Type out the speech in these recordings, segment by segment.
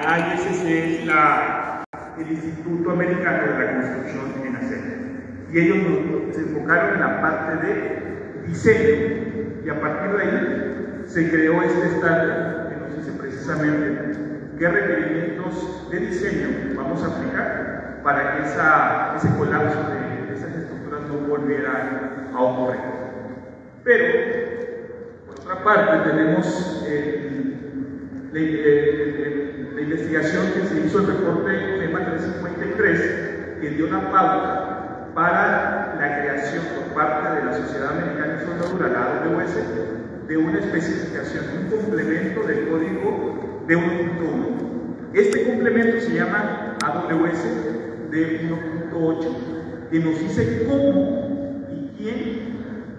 ISC es el Instituto Americano de la Construcción en Acero. Y ellos se enfocaron en la parte de diseño, y a partir de ahí se creó este estándar que nos dice precisamente qué requerimientos de diseño vamos a aplicar para que ese colapso de esas estructuras no volviera a ocurrir. Pero, por otra parte, tenemos la investigación que se hizo, el reporte FEMA 353, que dio una pauta para la creación por parte de la Sociedad Americana de Soldadura, la AWS, de una especificación, un complemento del código de 1.1. Este complemento se llama AWS de 1.8, que nos dice cómo y quién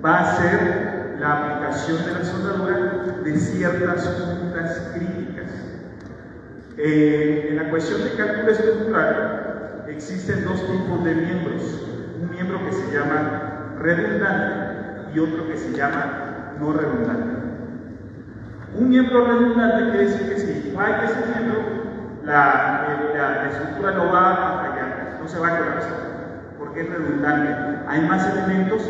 va a hacer la aplicación de la soldadura de ciertas puntas críticas. En la cuestión de cálculo estructural existen dos tipos de miembros. Un miembro que se llama redundante y otro que se llama no redundante. Un miembro redundante quiere decir que si falla ese miembro, la estructura no va a fallar, no se va a colapsar, porque es redundante. Hay más elementos,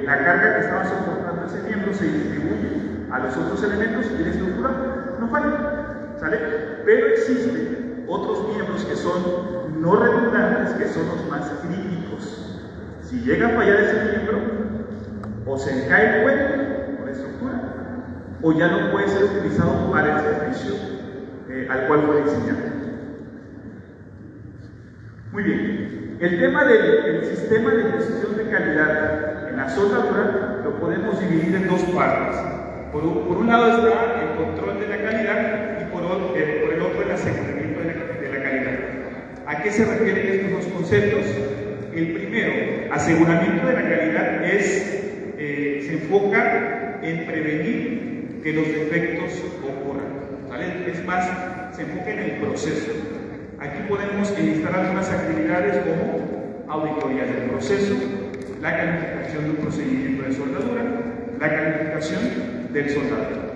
la carga que estaba soportando ese miembro se distribuye a los otros elementos y la estructura no falla, ¿sale? Pero existen otros miembros que son no redundantes, que son los más críticos. Si llega a fallar ese miembro, o se cae el puente o la estructura, o ya no puede ser utilizado para el servicio al cual fue diseñado. Muy bien, el tema del sistema de gestión de calidad en la soldadura lo podemos dividir en dos partes. Por un lado está el control de la calidad y por el otro el aseguramiento de la calidad. ¿A qué se refieren estos dos conceptos? El primero, aseguramiento de la calidad, se enfoca en prevenir que los defectos ocurran, ¿vale? Es más, se enfoca en el proceso. Aquí podemos enlistar algunas actividades como auditoría del proceso, la calificación de un procedimiento de soldadura, la calificación del soldador.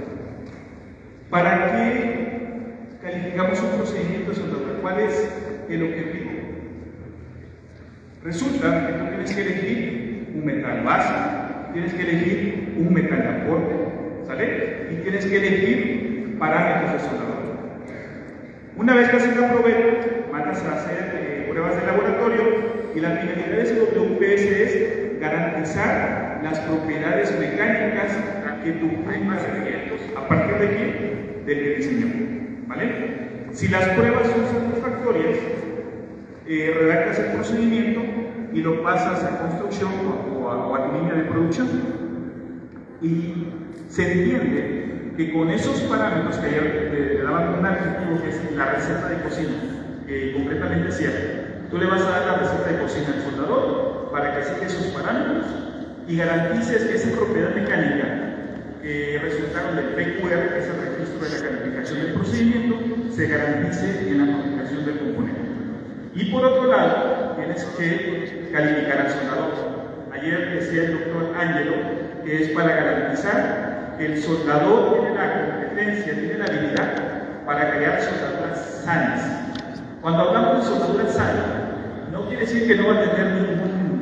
¿Para qué calificamos un procedimiento de soldadura? ¿Cuál es el objetivo? Resulta que tú tienes que elegir un metal base, tienes que elegir un metal de aporte, ¿sale? Y tienes que elegir parámetros de soldadura. Una vez que haces la prueba, mandas a hacer pruebas de laboratorio y la finalidad de ese WPS es garantizar las propiedades mecánicas que tú primas a partir de qué? Del diseño, ¿vale? Si las pruebas son satisfactorias, redactas el procedimiento y lo pasas a construcción o a tu línea de producción. Y se entiende que con esos parámetros que ayer te daban un artículo que es la receta de cocina, que concretamente decía, tú le vas a dar la receta de cocina al soldador para que siga esos parámetros y garantices que esa propiedad mecánica que resultaron del PQR, que es el registro de la calificación del procedimiento, se garantice en la fabricación del componente. Y por otro lado, tienes que calificar al soldador. Ayer decía el doctor Ángelo que es para garantizar que el soldador tiene la competencia, tiene la habilidad para crear soldaduras sanas. Cuando hablamos de soldaduras sanas, no quiere decir que no va a tener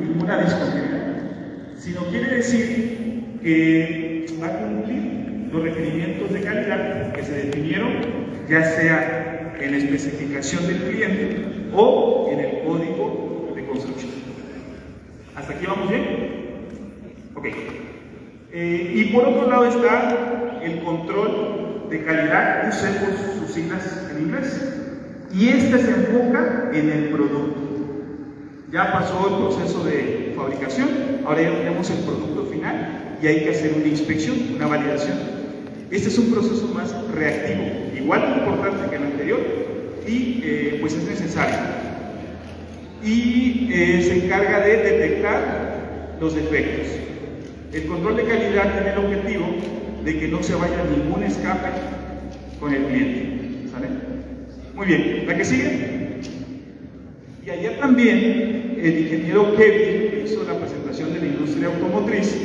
ninguna discontinuidad, sino quiere decir que va a cumplir los requerimientos de calidad que se definieron, ya sea en la especificación del cliente o en el código de construcción. ¿Hasta aquí vamos bien? Ok. Y por otro lado está el control de calidad, UC por sus siglas en inglés, y este se enfoca en el producto. Ya pasó el proceso de fabricación, ahora ya tenemos el producto final y hay que hacer una inspección, una validación. Este es un proceso más reactivo, igual de importante que el anterior, y pues es necesario. Y se encarga de detectar los defectos. El control de calidad tiene el objetivo de que no se vaya ningún escape con el cliente, ¿sale? Muy bien, ¿la que sigue? Y ayer también el ingeniero Kevin, que hizo la presentación de la industria automotriz,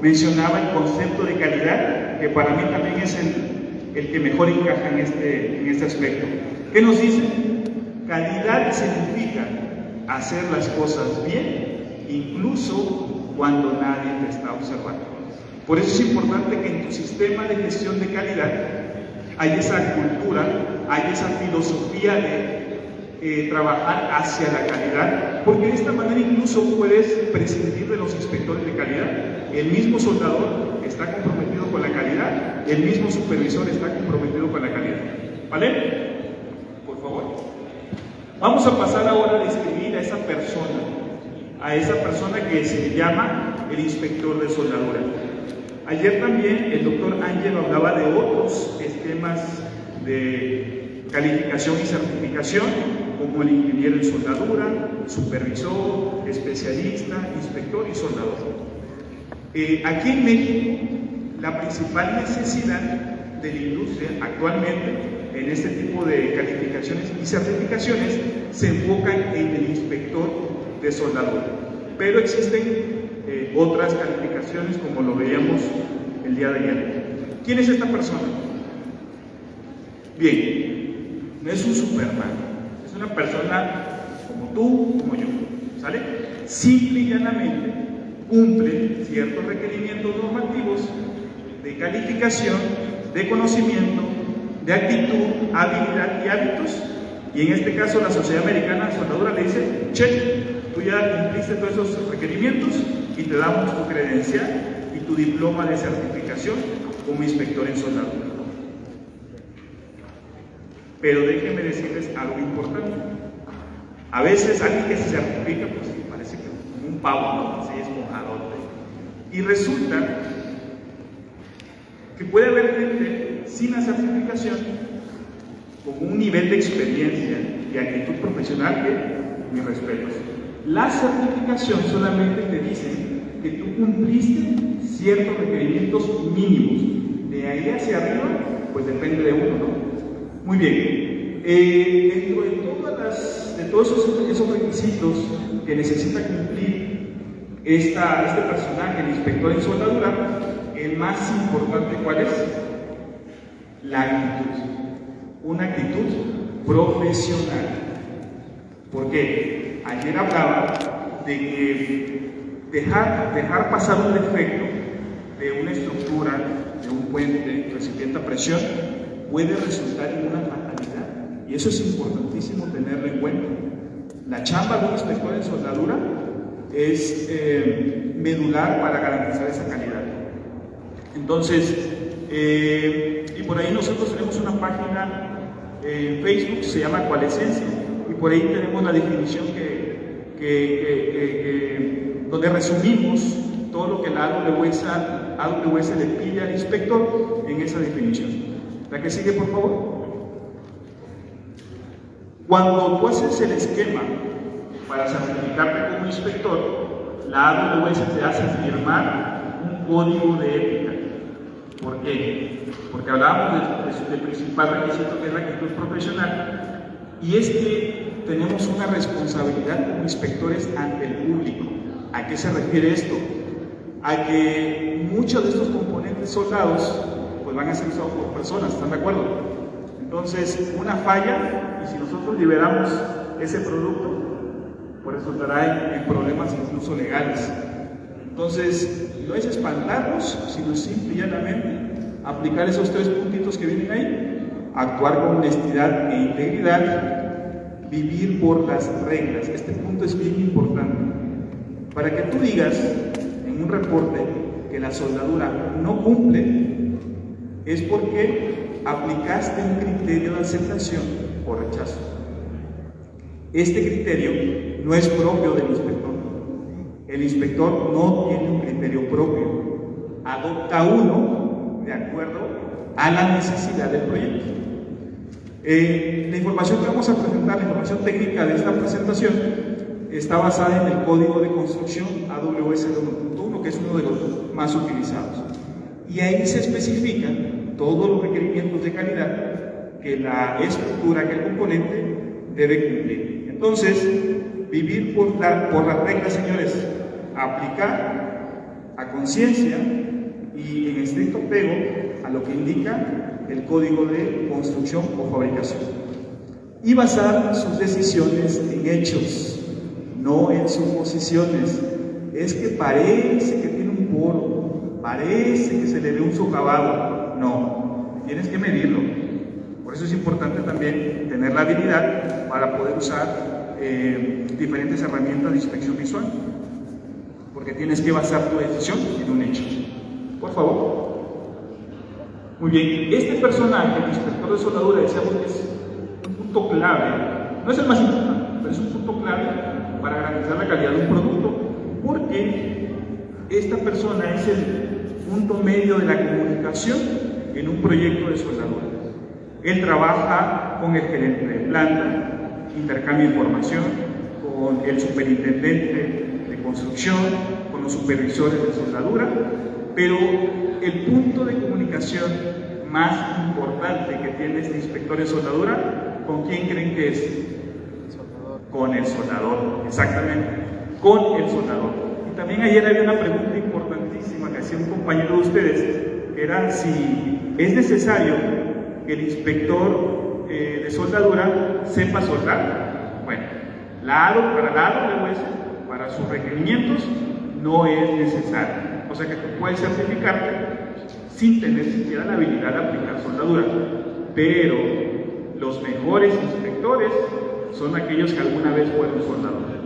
mencionaba el concepto de calidad, que para mí también es el que mejor encaja en este aspecto. ¿Qué nos dice? Calidad significa hacer las cosas bien, incluso cuando nadie te está observando. Por eso es importante que en tu sistema de gestión de calidad hay esa cultura, hay esa filosofía de trabajar hacia la calidad, porque de esta manera incluso puedes prescindir de los inspectores de calidad. El mismo soldador está comprometido con la calidad, el mismo supervisor está comprometido con la calidad. ¿Vale? Por favor. Vamos a pasar ahora a describir a esa persona que se le llama el inspector de soldadura. Ayer también el doctor Ángel hablaba de otros esquemas de calificación y certificación, como el ingeniero en soldadura, supervisor, especialista, inspector y soldador. Aquí en México, la principal necesidad de la industria actualmente en este tipo de calificaciones y certificaciones se enfocan en el inspector de soldadura, pero existen otras calificaciones como lo veíamos el día de ayer. ¿Quién es esta persona? Bien, no es un Superman, es una persona como tú, como yo, ¿sale? Simple y llanamente cumple ciertos requerimientos normativos de calificación, de conocimiento, de actitud, habilidad y hábitos, y en este caso la Sociedad Americana de Soldadura le dice: check, tú ya cumpliste todos esos requerimientos y te damos tu credencial y tu diploma de certificación como inspector en soldadura. Pero déjenme decirles algo importante. A veces alguien que se certifica, pues parece que como un pavo, ¿no? Así esponjadote. Y resulta que puede haber gente sin la certificación con un nivel de experiencia y actitud profesional que, mis respetos. La certificación solamente te dice que tú cumpliste ciertos requerimientos mínimos. De ahí hacia arriba, pues depende de uno, ¿no? Muy bien. Dentro de todos esos requisitos que necesita cumplir este personaje, el inspector en soldadura, el más importante, ¿cuál es? La actitud. Una actitud profesional. ¿Por qué? Ayer hablaba de que dejar pasar un defecto de una estructura, de un puente, recipiente a presión, puede resultar en una fatalidad. Y eso es importantísimo tenerlo en cuenta. La chamba de un inspector en soldadura es medular para garantizar esa calidad. Entonces, y por ahí nosotros tenemos una página en Facebook, se llama Cualesencia, y por ahí tenemos la definición donde resumimos todo lo que la AWS le pide al inspector en esa definición. La que sigue, por favor. Cuando tú haces el esquema para certificarte como inspector, la AWS te hace firmar un código de ética. ¿Por qué? Porque hablábamos del principal requisito, que es la actitud profesional, y es que tenemos una responsabilidad como inspectores ante el público. ¿A qué se refiere esto? A que muchos de estos componentes soldados pues van a ser usados por personas, ¿están de acuerdo? Entonces, una falla, y si nosotros liberamos ese producto, pues resultará en problemas incluso legales. Entonces, no es espantarnos, sino simple y llanamente aplicar esos 3 puntitos que vienen ahí: actuar con honestidad e integridad, vivir por las reglas. Este punto es bien importante. Para que tú digas en un reporte que la soldadura no cumple, es porque aplicaste un criterio de aceptación o rechazo. Este criterio no es propio del inspector. El inspector no tiene un criterio propio. Adopta uno de acuerdo a la necesidad del proyecto. La información que vamos a presentar, la información técnica de esta presentación, está basada en el código de construcción AWS 1.1, que es uno de los más utilizados. Y ahí se especifican todos los requerimientos de calidad que la estructura, que el componente debe cumplir. Entonces, vivir por las reglas, señores, aplicar a conciencia y en estricto apego a lo que indica el código de construcción o fabricación. Y basar sus decisiones en hechos, no en suposiciones. Es que parece que tiene un poro, parece que se le ve un socavado. No, tienes que medirlo. Por eso es importante también tener la habilidad para poder usar diferentes herramientas de inspección visual, porque tienes que basar tu decisión en un hecho. Por favor. Muy bien, este personaje, el inspector de soldadura, decíamos que es un punto clave, no es el más importante, pero es un punto clave para garantizar la calidad de un producto, porque esta persona es el punto medio de la comunicación en un proyecto de soldadura. Él trabaja con el gerente de planta, intercambia información con el superintendente de construcción, con los supervisores de soldadura, pero el punto de comunicación más importante que tiene este inspector de soldadura, ¿con quién creen que es? Con el soldador, exactamente, con el soldador. Y también ayer había una pregunta importantísima que hacía un compañero de ustedes, que era si es necesario que el inspector de soldadura sepa soldar. Bueno, para la AWS, para sus requerimientos, no es necesario. O sea que tú puedes certificarte sin tener siquiera la habilidad de aplicar soldadura. Pero los mejores inspectores son aquellos que alguna vez fueron soldadores.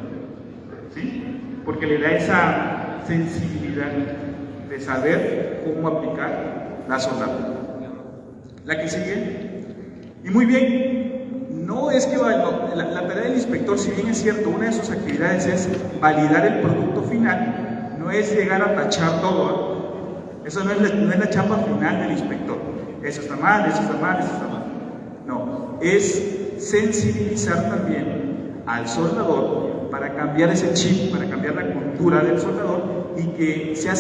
¿Sí? Porque le da esa sensibilidad de saber cómo aplicar la soldadura. La que sigue. Y muy bien, no es que la tarea del inspector, si bien es cierto, una de sus actividades es validar el producto final, no es llegar a tachar todo. Eso no es la chamba final del inspector. Eso está mal, eso está mal, eso está mal. No, es sensibilizar también al soldador para cambiar ese chip, para cambiar la cultura del soldador y que sea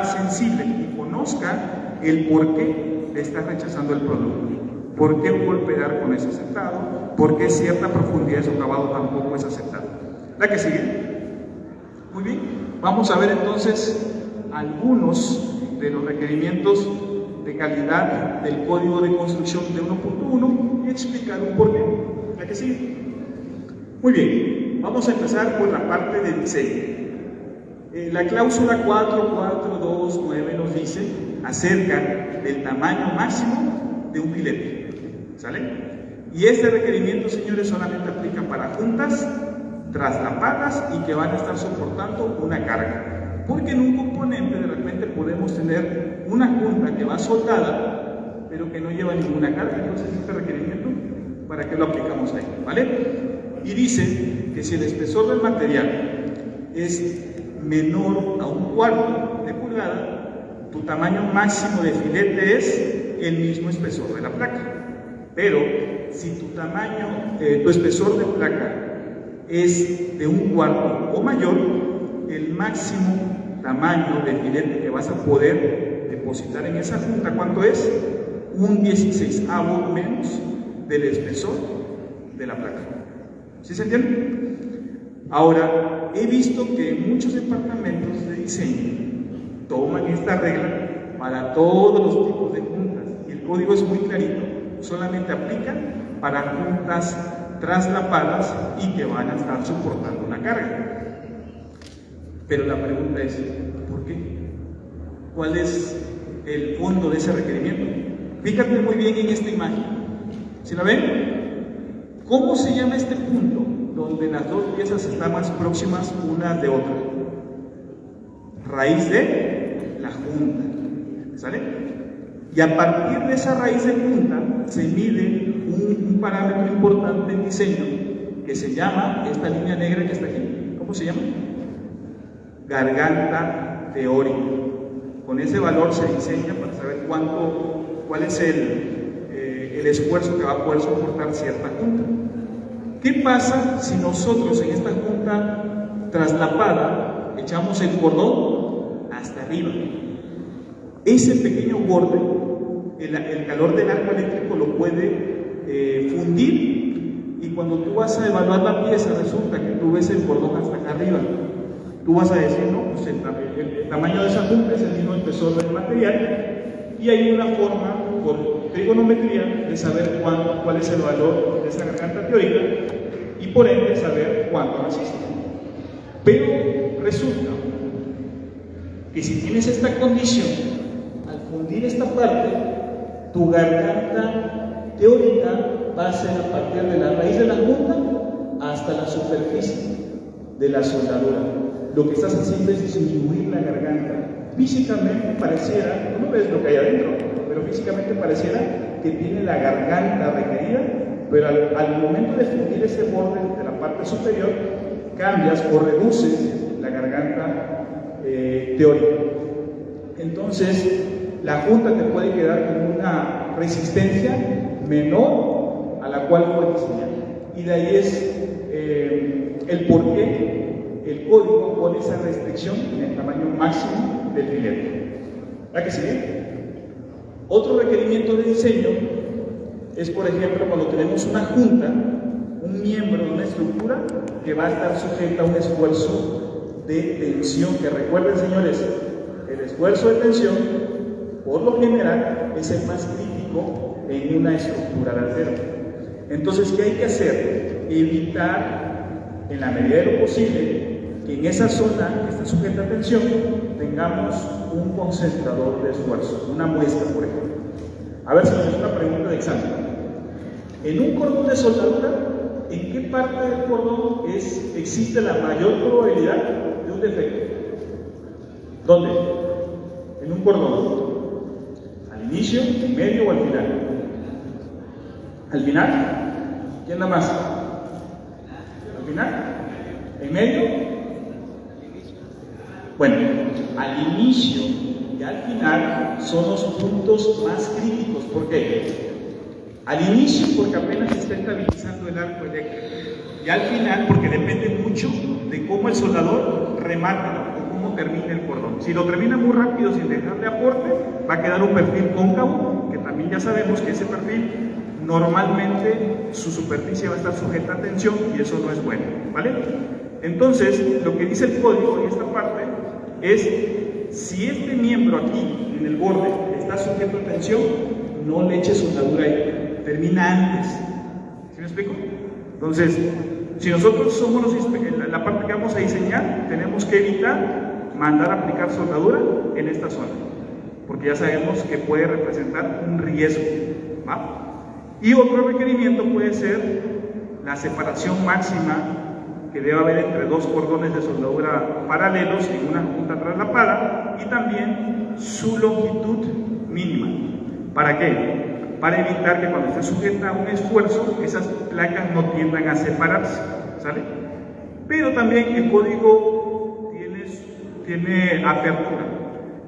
sensible y conozca el por qué le está rechazando el producto. ¿Por qué un golpe de arco no es aceptado? ¿Por qué cierta profundidad de socavado tampoco es aceptada? La que sigue. Muy bien. Vamos a ver entonces algunos de los requerimientos de calidad del código de construcción de 1.1 y explicar un porqué. La que sigue. Muy bien. Vamos a empezar por la parte de diseño. La cláusula 4429 nos dice acerca del tamaño máximo de un filete. ¿Sale? Y este requerimiento, señores, solamente aplica para juntas traslapadas y que van a estar soportando una carga. Porque en un componente de repente podemos tener una junta que va soldada, pero que no lleva ninguna carga. Entonces, este requerimiento, ¿para qué lo aplicamos ahí? ¿Vale? Y dice que si el espesor del material es menor a 1/4 de pulgada, tu tamaño máximo de filete es el mismo espesor de la placa. Pero si tu espesor de placa es de 1/4 o mayor, el máximo tamaño de filete que vas a poder depositar en esa junta, ¿cuánto es? 1/16 menos del espesor de la placa. ¿Sí se entiende? Ahora, he visto que muchos departamentos de diseño toman esta regla para todos los tipos de juntas y el código es muy clarito. Solamente aplican para juntas traslapadas y que van a estar soportando una carga. Pero la pregunta es, ¿por qué? ¿Cuál es el fondo de ese requerimiento? Fíjate muy bien en esta imagen. ¿Sí la ven? ¿Cómo se llama este punto donde las dos piezas están más próximas una de otra? Raíz de la junta. ¿Sale? Y a partir de esa raíz de punta se mide un parámetro importante en diseño que se llama, esta línea negra que está aquí, ¿cómo se llama? Garganta teórica. Con ese valor se diseña para saber cuál es el esfuerzo que va a poder soportar cierta junta. ¿Qué pasa si nosotros en esta junta traslapada echamos el cordón hasta arriba? Ese pequeño borde, el calor del arco eléctrico lo puede fundir, y cuando tú vas a evaluar la pieza resulta que tú ves el cordón hasta acá arriba. Tú vas a decir, no, pues el tamaño de esa junta es el mismo espesor del material, y hay una forma por trigonometría de saber cuál es el valor de esa garganta teórica y por ende saber cuánto resiste. Pero resulta que si tienes esta condición, al fundir esta parte, tu garganta teórica va a ser a partir de la raíz de la punta hasta la superficie de la soldadura. Lo que estás haciendo es disminuir la garganta. Físicamente pareciera, no ves lo que hay adentro, pero físicamente pareciera que tiene la garganta requerida, pero al momento de fundir ese borde de la parte superior, cambias o reduces la garganta teórica. Entonces, la junta te puede quedar con una resistencia menor a la cual fue diseñada. Y de ahí es el por qué el código pone esa restricción en el tamaño máximo del filete. ¿Hay que seguir? Otro requerimiento de diseño es, por ejemplo, cuando tenemos una junta, un miembro de una estructura que va a estar sujeta a un esfuerzo de tensión, que recuerden, señores, el esfuerzo de tensión, por lo general, es el más crítico en una estructura de acero. Entonces, ¿qué hay que hacer? Evitar, en la medida de lo posible, que en esa zona que está sujeta a tensión tengamos un concentrador de esfuerzo, una muestra, por ejemplo. A ver si es una pregunta de examen. En un cordón de soldadura, ¿en qué parte del cordón existe la mayor probabilidad de un defecto? ¿Dónde? En un cordón. ¿Al inicio, en medio o al final? ¿Al final? ¿Quién da más? ¿Al final? ¿En medio? Bueno, al inicio y al final son los puntos más críticos. ¿Por qué? Al inicio porque apenas se está estabilizando el arco eléctrico, y al final porque depende mucho de cómo el soldador remata o cómo termina el cordón. Si lo termina muy rápido sin dejarle aporte, va a quedar un perfil cóncavo, que también ya sabemos que ese perfil normalmente su superficie va a estar sujeta a tensión y eso no es bueno, ¿vale? Entonces, lo que dice el código en esta parte es, si este miembro aquí, en el borde, está sujeto a tensión, no le eches soldadura ahí, termina antes. ¿Sí me explico? Entonces, si nosotros somos la parte que vamos a diseñar, tenemos que evitar mandar a aplicar soldadura en esta zona, porque ya sabemos que puede representar un riesgo, ¿va? Y otro requerimiento puede ser la separación máxima que debe haber entre dos cordones de soldadura paralelos en una junta traslapada, y también su longitud mínima. ¿Para qué? Para evitar que cuando esté sujeta a un esfuerzo, esas placas no tiendan a separarse, ¿sale? Pero también el código tiene apertura.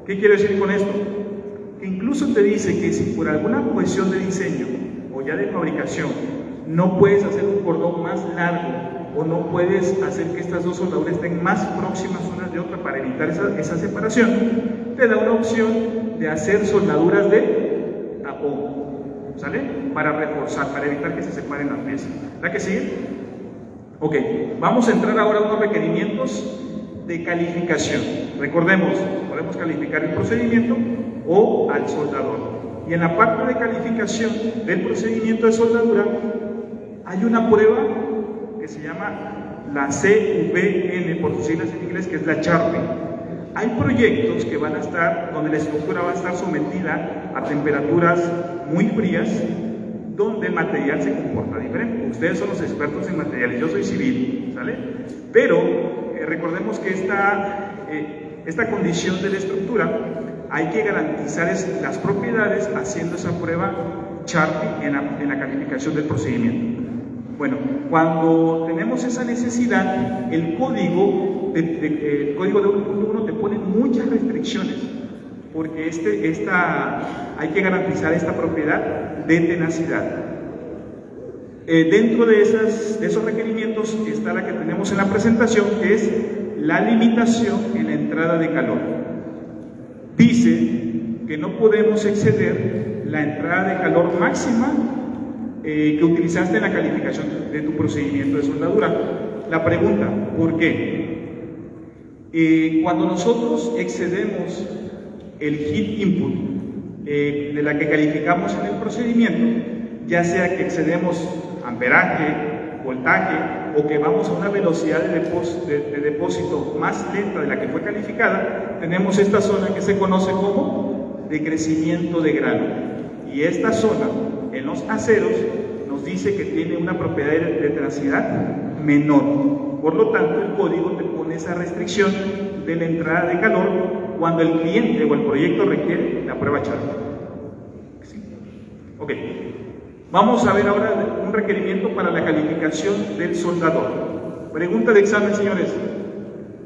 ¿Qué quiero decir con esto? Que incluso te dice que si por alguna cuestión de diseño o ya de fabricación no puedes hacer un cordón más largo, o no puedes hacer que estas dos soldaduras estén más próximas unas de otras para evitar esa separación, te da una opción de hacer soldaduras de tapón, ¿sale? Para reforzar, para evitar que se separen las piezas. ¿La que sigue? Ok, vamos a entrar ahora a unos requerimientos de calificación. Recordemos, podemos calificar el procedimiento o al soldador. Y en la parte de calificación del procedimiento de soldadura hay una prueba que se llama la CVN, por sus siglas en inglés, que es la Charpy. Hay proyectos que van a estar, donde la estructura va a estar sometida a temperaturas muy frías, donde el material se comporta diferente. Ustedes son los expertos en materiales, yo soy civil, ¿sale? Pero recordemos que esta condición de la estructura hay que garantizar las propiedades haciendo esa prueba Charpy en la calificación del procedimiento. Bueno, cuando tenemos esa necesidad, el código de 1.1 te pone muchas restricciones, porque hay que garantizar esta propiedad de tenacidad. Dentro de esos requerimientos está la que tenemos en la presentación, que es la limitación en la entrada de calor. Dice que no podemos exceder la entrada de calor máxima que utilizaste en la calificación de tu procedimiento de soldadura. La pregunta, ¿por qué? Cuando nosotros excedemos el heat input de la que calificamos en el procedimiento, ya sea que excedemos amperaje, voltaje o que vamos a una velocidad de depósito más lenta de la que fue calificada, tenemos esta zona que se conoce como de crecimiento de grano. Y esta zona en los aceros nos dice que tiene una propiedad de tenacidad menor. Por lo tanto, el código te pone esa restricción de la entrada de calor cuando el cliente o el proyecto requiere la prueba Charge. ¿Sí? Ok. Vamos a ver ahora un requerimiento para la calificación del soldador. Pregunta de examen, señores.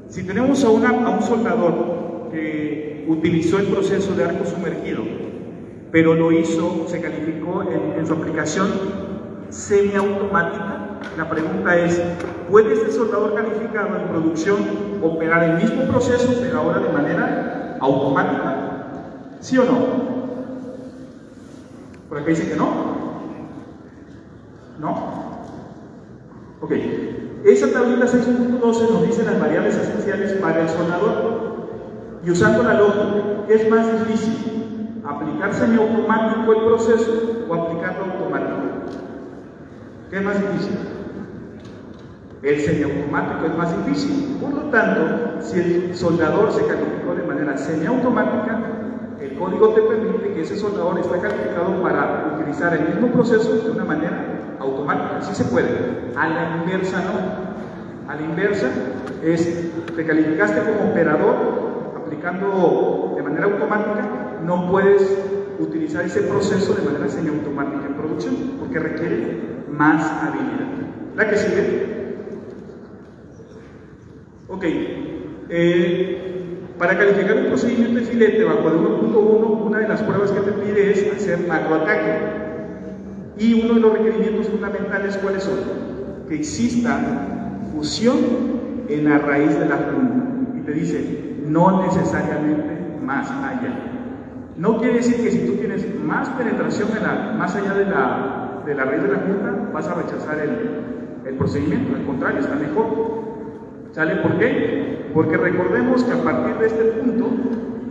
Si tenemos a un soldador que utilizó el proceso de arco sumergido, pero lo hizo, se calificó en su aplicación semiautomática, la pregunta es, ¿puede este soldador calificado en producción operar el mismo proceso, pero ahora de manera automática? ¿Sí o no? Por acá dice que no. ¿No? Ok. Esa tablita 6.12 nos dice las variables esenciales para el soldador. Y usando la lógica, ¿qué es más difícil? ¿Aplicar semiautomático el proceso o aplicarlo automático? ¿Qué es más difícil? El semiautomático es más difícil. Por lo tanto, si el soldador se calificó de manera semiautomática, el código te permite que ese soldador está calificado para utilizar el mismo proceso de una manera automática. Sí se puede. A la inversa no. A la inversa es, te calificaste como operador aplicando de manera automática, no puedes utilizar ese proceso de manera semiautomática en producción porque requiere más habilidad. ¿La que sigue? Ok. Para calificar un procedimiento de filete bajo de 1.1, una de las pruebas que te pide es hacer macroataque. Y uno de los requerimientos fundamentales, ¿cuáles son? Que exista fusión en la raíz de la punta. Y te dice, no necesariamente más allá. No quiere decir que si tú tienes más penetración más allá de la raíz de la punta, vas a rechazar el procedimiento. Al contrario, está mejor. ¿Sale? ¿Por qué? Porque recordemos que a partir de este punto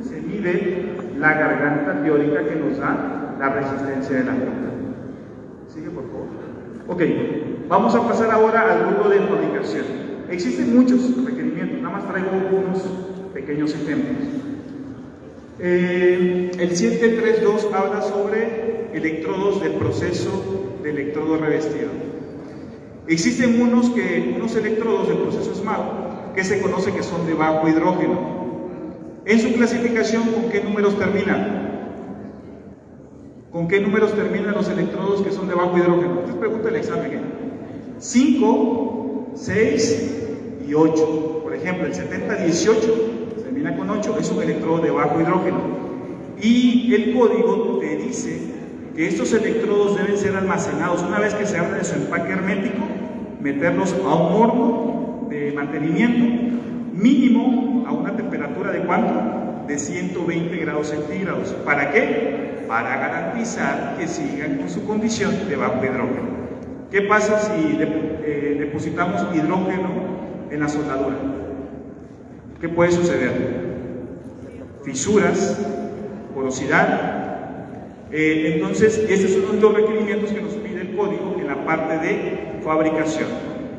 se mide la garganta teórica que nos da la resistencia de la punta. Sigue, por favor. Ok, vamos a pasar ahora al grupo de fabricación. Existen muchos requerimientos, nada más traigo unos pequeños ejemplos. El 732 habla sobre electrodos del proceso de electrodo revestido. Existen unos electrodos del proceso SMAO que se conoce que son de bajo hidrógeno. En su clasificación, ¿con qué números terminan? ¿Con qué números terminan los electrodos que son de bajo hidrógeno? Entonces pregunta el examen. 5, 6 y 8. Por ejemplo, el 7018 termina con 8, es un electrodo de bajo hidrógeno. Y el código te dice que estos electrodos deben ser almacenados una vez que se habla de su empaque hermético, meterlos a un horno de mantenimiento mínimo a una temperatura de ¿cuánto? De 120 grados centígrados. ¿Para qué? Para garantizar que sigan con su condición de bajo hidrógeno. ¿Qué pasa si depositamos hidrógeno en la soldadura? ¿Qué puede suceder? Fisuras, porosidad. Entonces, estos son los requerimientos que nos pide el código en la parte de fabricación.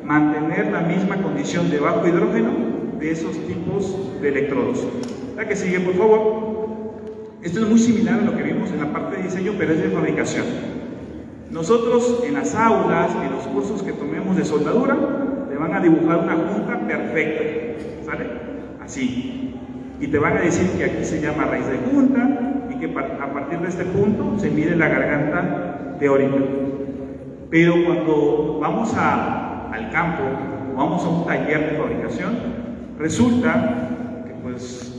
Mantener la misma condición de bajo hidrógeno de esos tipos de electrodos. La que sigue, por favor. Esto es muy similar a lo que vimos en la parte de diseño, pero es de fabricación. Nosotros en las aulas, en los cursos que tomemos de soldadura, le van a dibujar una junta perfecta, ¿sale? Así. Y te van a decir que aquí se llama raíz de junta y que a partir de este punto se mide la garganta teórica. Pero cuando vamos al campo o vamos a un taller de fabricación, resulta que pues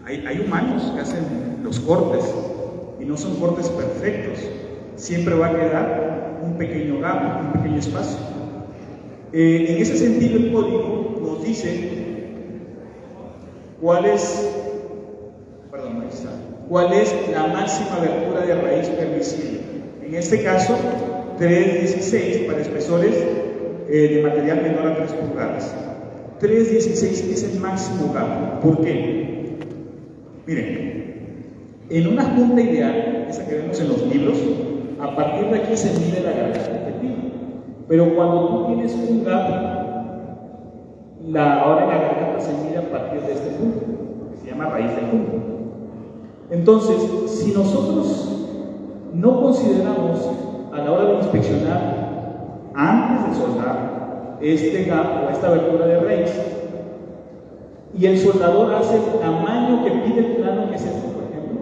hay humanos que hacen los cortes y no son cortes perfectos. Siempre va a quedar un pequeño gap, un pequeño espacio. En ese sentido, el código nos dice cuál es la máxima abertura de raíz permisible. En este caso, 3.16 para espesores de material menor a 3 pulgadas. 3.16 es el máximo gap. ¿Por qué? Miren, En una junta ideal, esa que vemos en los libros, a partir de aquí se mide la garganta efectiva. Pero cuando tú tienes un gap, ahora la garganta se mide a partir de este punto, que se llama raíz del punto. Entonces, si nosotros no consideramos a la hora de inspeccionar, antes de soldar, este gap o esta abertura de raíz, y el soldador hace el tamaño que pide el plano, que es este, por ejemplo,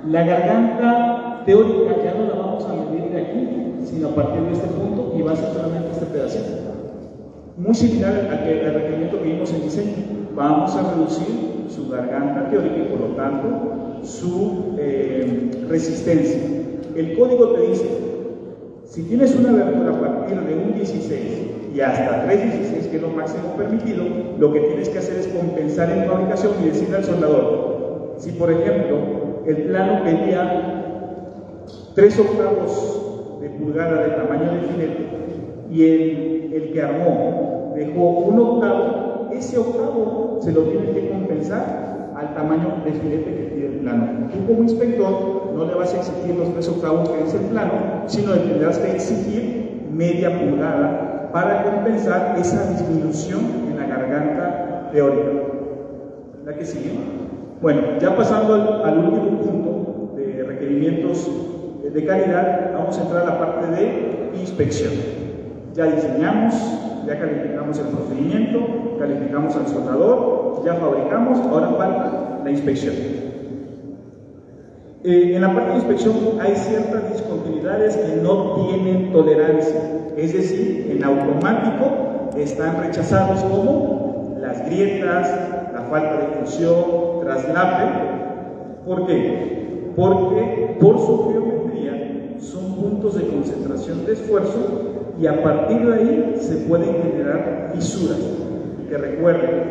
la garganta teórica ya no la vamos a medir de aquí, sino a partir de este punto, y va a ser solamente este pedacito. Muy similar al requerimiento que vimos en diseño. Vamos a reducir su garganta teórica y por lo tanto su resistencia. El código te dice, si tienes una abertura a partir de un 16 y hasta 3,16, que es lo máximo permitido, lo que tienes que hacer es compensar en fabricación y decirle al soldador, si por ejemplo el plano pedía 3/8 de pulgada de tamaño de filete y el que armó dejó 1/8, ese octavo se lo tiene que compensar al tamaño de filete que pide el plano. Tú como inspector no le vas a exigir los 3/8 que es el plano, sino le tendrás que exigir media pulgada para compensar esa disminución en la garganta teórica. ¿La que sigue? Bueno, ya pasando al último punto de requerimientos de calidad, vamos a entrar a la parte de inspección. Ya diseñamos, ya calificamos el procedimiento, calificamos al soldador, ya fabricamos, ahora falta la inspección. En la parte de inspección hay ciertas discontinuidades que no tienen tolerancia, es decir, en automático están rechazados como las grietas, la falta de función, traslape. ¿Por qué? Porque por su geometría son puntos de concentración de esfuerzo y a partir de ahí se pueden generar fisuras. Que recuerden,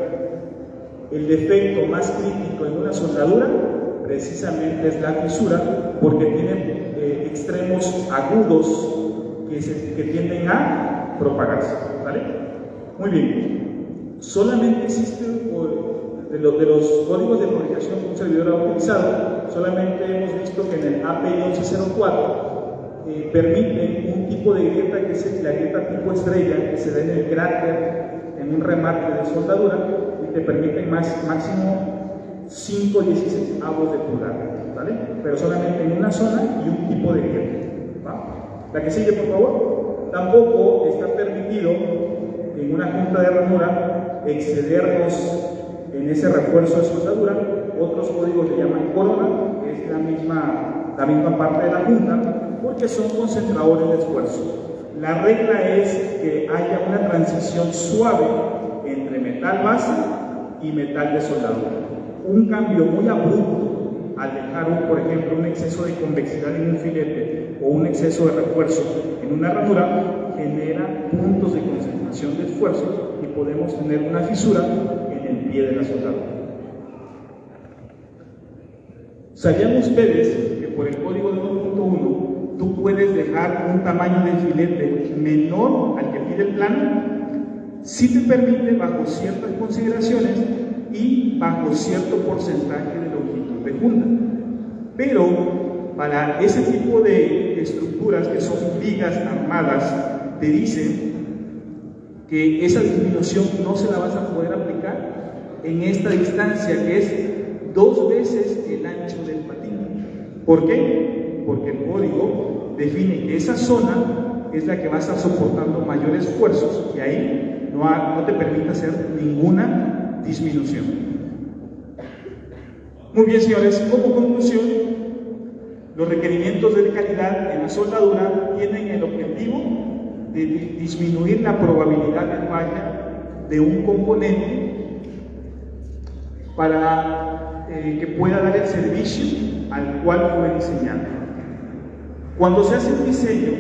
el defecto más crítico en una soldadura precisamente es la fisura, porque tiene extremos agudos que tienden a propagarse. ¿Vale? Muy bien. Solamente existe de los códigos de fabricación que un servidor ha utilizado, solamente hemos visto que en el API 1104 permite un tipo de grieta que es la grieta tipo estrella, que se da en el cráter en un remate de soldadura y te permite máximo 5/16 de pulgada, ¿vale? Pero solamente en una zona y un tipo de grieta. ¿Va? La que sigue, por favor. Tampoco está permitido en una junta de ranura excedernos en ese refuerzo de soldadura. Otros códigos le llaman corona, que es la misma parte de la junta, porque son concentradores de esfuerzo. La regla es que haya una transición suave entre metal base y metal de soldadura. Un cambio muy abrupto al dejar, por ejemplo, un exceso de convexidad en un filete o un exceso de refuerzo en una ranura genera puntos de concentración de esfuerzo y podemos tener una fisura en el pie de la soldadura. ¿Sabían ustedes que por el código de 2.1 tú puedes dejar un tamaño de filete menor al que pide el plano? Sí te permite bajo ciertas consideraciones y bajo cierto porcentaje de longitud de punta. Pero para ese tipo de estructuras que son vigas armadas, te dicen que esa disminución no se la vas a poder aplicar en esta distancia, que es 2 veces el ancho del patín. ¿Por qué? Porque el código define que esa zona es la que va a estar soportando mayores esfuerzos y ahí no te permite hacer ninguna disminución. Muy bien, señores, como conclusión, los requerimientos de calidad en la soldadura tienen el objetivo de disminuir la probabilidad de falla de un componente para que pueda dar el servicio al cual fue diseñado. Cuando se hace un diseño